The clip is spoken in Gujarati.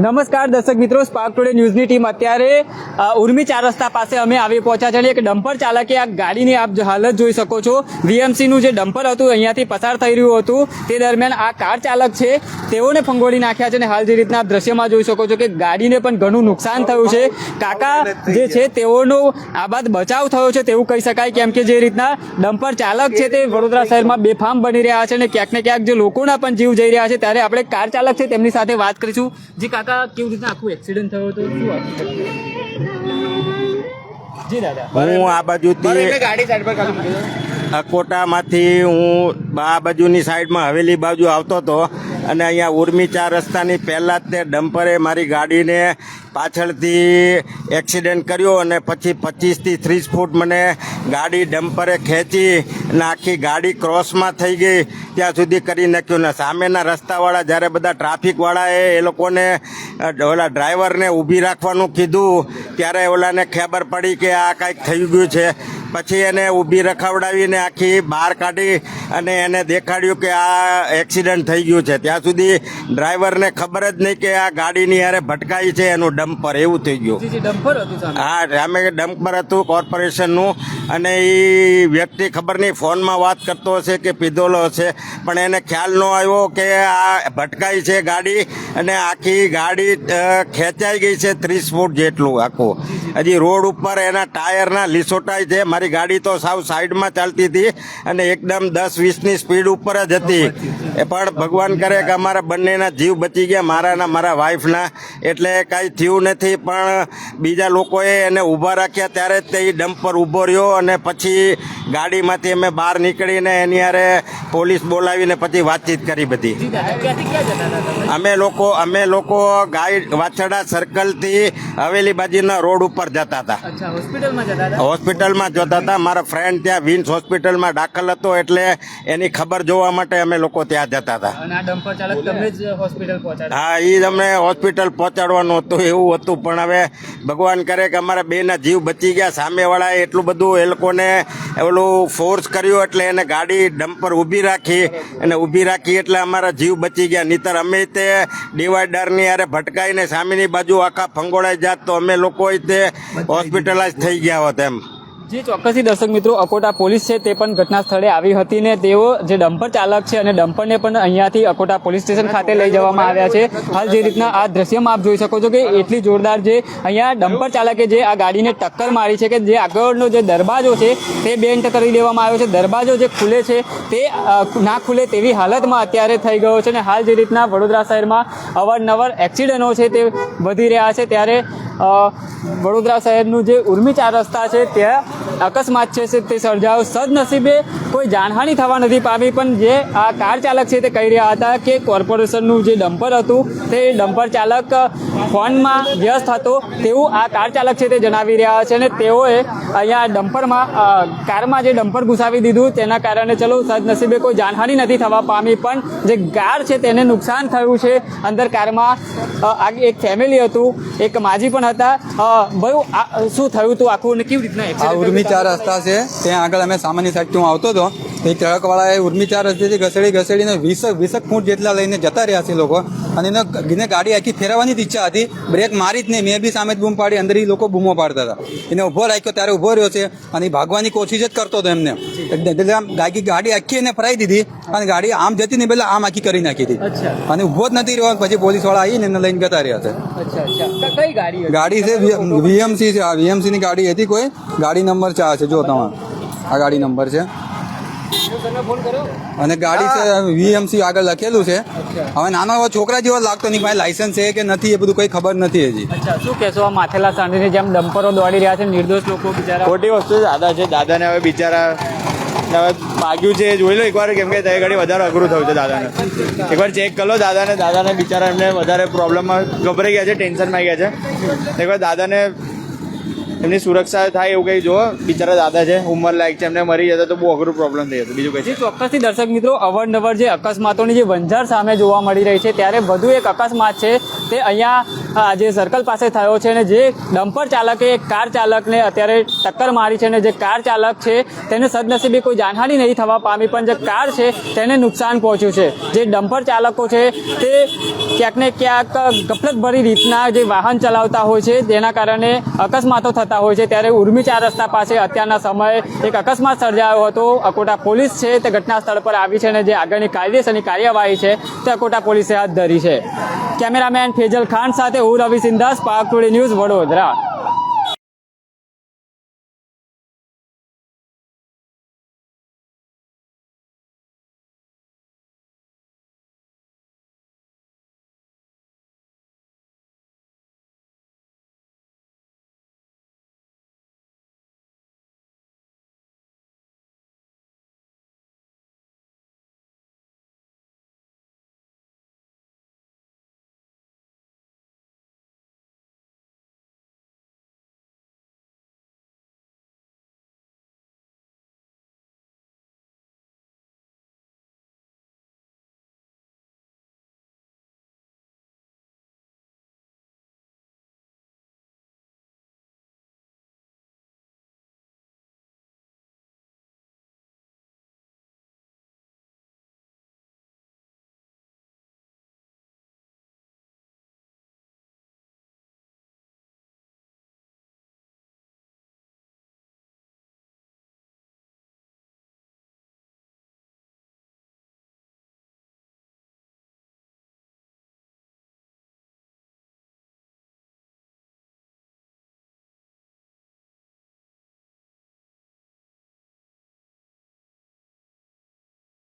નમસ્કાર દર્શક મિત્રો, સ્પાર્ક ટુડે ન્યૂઝની ટીમ અત્યારે ઉર્મી 4 રસ્તા પાસે અમે આવી પહોંચ્યા છે. એક ડમ્પર ચાલકે આ ગાડીની આપ હાલત જોઈ શકો છો. વીએમસીનું જે ડમ્પર હતું અહીંયાથી પસાર થઈ રહ્યું હતું તે દરમિયાન આ કાર ચાલક છે તેઓને ફંગોળી નાખ્યા છે અને હાલ જે રીતના આપ દ્રશ્યમાં જોઈ શકો છો કે ગાડીને પણ ઘણું નુકસાન થયું છે. કાકા જે છે તેઓનો આ બાદ બચાવ થયો છે તેવું કહી શકાય, કેમ કે જે રીતના ડમ્પર ચાલક છે તે વડોદરા શહેરમાં બેફામ બની રહ્યા છે અને ક્યાંક ને ક્યાંક જે લોકોના પણ જીવ જઈ રહ્યા છે. ત્યારે આપણે કાર ચાલક છે તેમની સાથે વાત કરીશું. જી કાકા, કેવી રીતના આખું એક્સિડન્ટ થયો હતો, શું હતું? જી દાદા, હું આ બાજુથી અકોટામાંથી હું આ બાજુની સાઈડમાં હવેલી બાજુ આવતો હતો અને અહીંયા ઉર્મી 4 રસ્તાની પહેલાં જ તે ડમ્પરે મારી ગાડીને પાછળથી એક્સિડન્ટ કર્યો અને પછી 25 થી 30 ફૂટ મને ગાડી ડમ્પરે ખેંચી અને આખી ગાડી ક્રોસમાં થઈ ગઈ ત્યાં સુધી કરી નાખ્યું. ને સામેના રસ્તાવાળા જ્યારે બધા ટ્રાફિકવાળાએ એ લોકોને ઓલા ડ્રાઈવરને ઊભી રાખવાનું કીધું ત્યારે ઓલાને ખબર પડી કે આ કાંઈક થઈ ગયું છે. પછી એને ઊભી રખાવડાવીને આખી બહાર કાઢી અને એને દેખાડ્યું કે આ એક્સિડન્ટ થઈ ગયું છે. ત્યાં સુધી ડ્રાઈવરને ખબર જ નહીં કે આ ગાડીની હારે ભટકાઈ છે એનું ડમ્પર, એવું થઈ ગયું. હા, સામે ડમ્પર હતું કોર્પોરેશનનું અને એ વ્યક્તિ ખબર નહીં ફોનમાં વાત કરતો હશે કે પીધોલો હશે, પણ એને ખ્યાલ ન આવ્યો કે આ ભટકાઈ છે ગાડી અને આખી ગાડી ખેંચાઈ ગઈ છે 30 ફૂટ જેટલું આખું. હજી રોડ ઉપર એના ટાયરના લીસોટાઈ છે. મારી ગાડી તો સાવ સાઈડમાં ચાલતી હતી અને એકદમ 10-20ની સ્પીડ ઉપર જ હતી. પણ ભગવાન કરે કે અમારા બંનેના જીવ બચી ગયા, મારાના મારા વાઈફના, એટલે કાંઈ થયું નથી. પણ બીજા લોકોએ એને ઊભા રાખ્યા ત્યારે જ તે ડમ્પર ઊભો રહ્યો અને પછી ગાડીમાંથી અમે બહાર નીકળીને એની હારે પોલીસ બોલાવીને પછી વાતચીત કરી બધી. અમે લોકો વાછડા સર્કલથી હવેલી બાજુના રોડ ઉપર જતા હતા, હોસ્પિટલમાં જતા હતા. મારા ફ્રેન્ડ ત્યાં વિન્સ હોસ્પિટલમાં દાખલ હતો એટલે એની ખબર જોવા માટે અમે લોકો ત્યાં જતા હતા. હા, એ અમને હોસ્પિટલ પહોંચાડવાનું હતું એવું હતું. પણ હવે ભગવાન કરે કે અમારા બેના જીવ બચી ગયા. સામેવાળાએ એટલું બધું એ લોકોને ઓલું ફોર્સ કર્યું એટલે એને ગાડી ડમ્પર ઊભી રાખી એટલે અમારા જીવ બચી ગયા. નહીતર અમે તે ડિવાઈડરની યારે ભટકાઈને સામેની બાજુ આખા ફંગોળાઈ જાત તો અમે લોકો તે હોસ્પિટલાઇઝ થઈ ગયા હોત એમ. જી ચોક્કસથી દર્શક મિત્રો, અકોટા પોલીસ છે તે પણ ઘટના સ્થળે આવી હતી ને તેઓ જે ડમ્પર ચાલક છે અને ડમ્પરને પણ અહીંયાથી અકોટા પોલીસ સ્ટેશન ખાતે લઈ જવામાં આવ્યા છે. હાલ જે રીતના આ દ્રશ્યમાં આપ જોઈ શકો છો કે એટલી જોરદાર જે અહીંયા ડમ્પર ચાલકે જે આ ગાડીને ટક્કર મારી છે કે જે આગળનો જે દરવાજો છે તે બેન્ટ કરી દેવામાં આવ્યો છે. દરવાજો જે ખુલે છે તે ના ખુલે તેવી હાલતમાં અત્યારે થઈ ગયો છે. અને હાલ જે રીતના વડોદરા શહેરમાં અવારનવાર એક્સિડન્ટો છે તે વધી રહ્યા છે, ત્યારે વડોદરા શહેરનું જે ઉર્મી 4 રસ્તા છે ત્યાં અકસ્માત છે તે સર્જાયો. સદનસીબે કોઈ જાનહાનિ થવા નથી પામી, પણ જે આ કાર ચાલક છે તે કહી રહ્યા હતા કે કોર્પોરેશનનું જે ડમ્પર હતું તે ડમ્પર ચાલક ફોનમાં વ્યસ્ત હતો તેવું આ કાર ચાલક છે તે જણાવી રહ્યા છે. અને તેઓએ અહીંયા ડમ્પરમાં કારમાં જે ડમ્પર ઘુસાવી દીધું તેના કારણે ચલો સદનસીબે કોઈ જાનહાનિ નથી થવા પામી, પણ જે કાર છે તેને નુકસાન થયું છે. અંદર કારમાં એક ફેમિલી હતું, એક માજી પણ હતા. ભાઈ, શું થયું હતું આખું અને કેવી રીતના? ઉર્મી 4 રસ્તા છે ત્યાં આગળ અમે સામાન્ય સાઈડથી હું આવતો હતો. એ ટ્રકવાળાએ ઉર્મી 4 રસ્તેથી ઘસેડીને 20 ફૂટ જેટલા લઈને જતા રહ્યા છે લોકો. અને એને ગાડી આખી ફેરવવાની જ ઈચ્છા હતી, બ્રેક મારી જ નહીં. મેં બી સામે જ બૂમ પાડી, અંદર લોકો બૂમો પાડતા હતા. એને ઊભો રાખ્યો ત્યારે ઊભો રહ્યો છે અને ભાગવાની કોશિશ જ કરતો હતો એમને. એટલે આમ ગાડી આખી એને ફરાઈ દીધી અને ગાડી આમ જતી ને પહેલાં આમ આખી કરી નાખી હતી અને ઊભો જ નથી રહ્યો. પછી પોલીસવાળા આવીને એને લઈને જતા રહ્યા છે. ગાડી છે વીએમસી છે. આ વીએમસી ની ગાડી હતી. કોઈ ગાડી નંબર 4 છે, જો તમારે આ ગાડી નંબર છે અને ગાડી છે વીએમસી આગળ લખેલું છે. હવે નાનો એવો છોકરા જેવો લાગતો નહીં, ભાઈ લાયસન્સ છે કે નથી એ બધું કઈ ખબર નથી હજી. શું કહેશો આ માથેલા સાંઢીની જેમ ડમ્પરો દોડી રહ્યા છે, નિર્દોષ લોકો બિચારા? ખોટી વસ્તુ દાદા છે. દાદાને હવે બિચારા હવે ભાગ્યું છે જોઈ લો એકવાર, કેમ કે તે ઘડી વધારે અઘરું થયું છે દાદાને. એકવાર ચેક કરી લો દાદાને બિચારા એમને વધારે પ્રોબ્લેમમાં ગભરાઈ ગયા છે, ટેન્શનમાં આવી ગયા છે. એકવાર દાદાને એમની સુરક્ષા થાય એવું કંઈ જુઓ. બિચારા દાદા છે, ઉંમર લાયક છે, એમને મરી જતા તો બહુ અઘરું પ્રોબ્લેમ થઈ જતું. બીજું કંઈ ચોક્કસથી દર્શક મિત્રો, અવારનવાર જે અકસ્માતોની જે વંજાર સામે જોવા મળી રહી છે, ત્યારે વધુ એક અકસ્માત છે તે અહીંયા જે સર્કલ પાસે થયો છે અને જે ડમ્પર ચાલકે કાર ચાલકને અત્યારે ટક્કર મારી છે અને જે કાર ચાલક છે તેને સદનસીબે કોઈ જાનહાનિ નહીં થવા પામી, પણ જે કાર છે તેને નુકસાન પહોંચ્યું છે. જે ડમ્પર ચાલકો છે તે ક્યાંક ને ક્યાંક ગફલતભરી રીતના જે વાહન ચલાવતા હોય છે તેના કારણે અકસ્માતો થતા હોય છે. ત્યારે ઉર્મી 4 રસ્તા પાસે અત્યારના સમયે એક અકસ્માત સર્જાયો હતો. અકોટા પોલીસ છે તે ઘટના સ્થળ પર આવી છે અને જે આગળની કાયદેસરની કાર્યવાહી છે તે અકોટા પોલીસે હાથ ધરી છે. કેમેરામેન ફેજલ ખાન સાથે હું રવિ સિંધાસ, પાક ટુડે ન્યૂઝ, વડોદરા.